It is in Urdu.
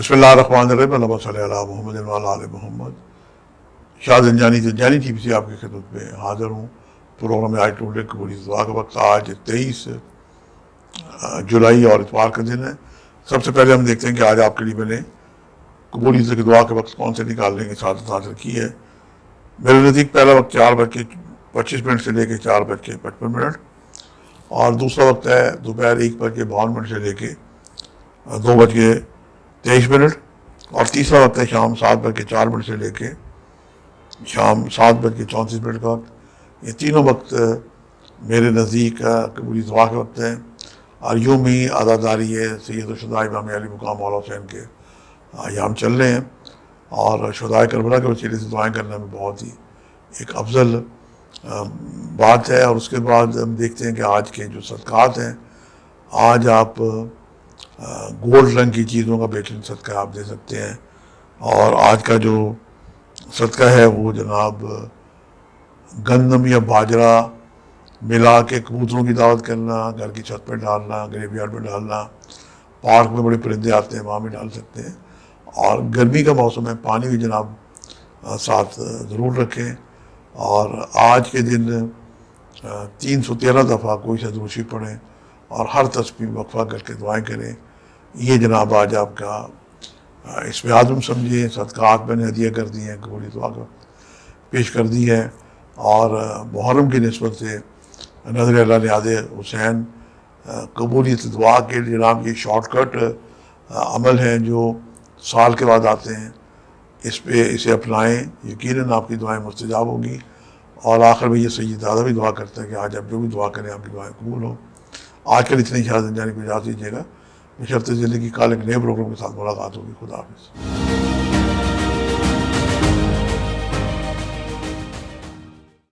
بسم اللہ الرحمن الرحیم، اللہم صلی علی محمد وعلی آل محمد۔ شاہ زنجانی ٹی وی سے آپ کی خدمت میں حاضر ہوں۔ پروگرام آج ٹوڈے قبولی دعا کا وقت آج 23 جولائی اور اتوار کا دن ہے۔ سب سے پہلے ہم دیکھتے ہیں کہ آج آپ کے لیے میں نے قبولی دعا کے وقت کون سے نکالنے کی سعادت حاصل کی ہے۔ میرے نزدیک پہلا وقت 4:25 سے لے کے 4:55 اور دوسرا وقت ہے دوپہر 1:52 سے لے کے 2:23 اور تیسرا وقت ہے شام 7:04 سے لے کے شام 7:34 کا وقت۔ یہ تینوں وقت میرے نزدیک قبولی دعا کے وقت ہیں، اور یوں ہی عزاداری ہے سید الشہداء امام علی مقام مولا حسین کے ایام چل رہے ہیں، اور شہدائے کربلا کے وسیلے سے دعائیں کرنا میں بہت ہی ایک افضل بات ہے۔ اور اس کے بعد ہم دیکھتے ہیں کہ آج کے جو صدقات ہیں، آج آپ گولڈ رنگ کی چیزوں کا بہترین صدقہ آپ دے سکتے ہیں، اور آج کا جو صدقہ ہے وہ جناب گندم یا باجرہ ملا کے کبوتروں کی دعوت کرنا، گھر کی چھت پہ ڈالنا، گریو یارڈ میں ڈالنا، پارک میں بڑے پرندے آتے ہیں وہاں بھی ڈال سکتے ہیں۔ اور گرمی کا موسم ہے، پانی بھی جناب ساتھ ضرور رکھیں، اور آج کے دن 313 دفعہ کوئی سا درود شریف پڑھیں اور ہر تسبیح وقفہ کر کے دعائیں کریں۔ یہ جناب آج آپ کا اس میں عزم سمجھیں۔ صدقات میں نے ہدیہ کر دی ہیں، قبولی دعا کا پیش کر دی ہے، اور محرم کی نسبت سے نظر اللہ نیاز حسین قبولیت دعا کے جناب یہ شارٹ کٹ عمل ہیں جو سال کے بعد آتے ہیں، اسے اپنائیں، یقیناً آپ کی دعائیں مستجاب ہوں گی۔ اور آخر میں یہ سید دادا بھی دعا کرتا ہے کہ آج آپ جو بھی دعا کریں آپ کی دعائیں قبول ہوں۔ آج کل اتنی شاہ زنجانی کو اجازت دیجیے گا، بشرط زندگی کال ایک نئے پروگرام کے ساتھ ملاقات ہوگی۔ خدا حافظ۔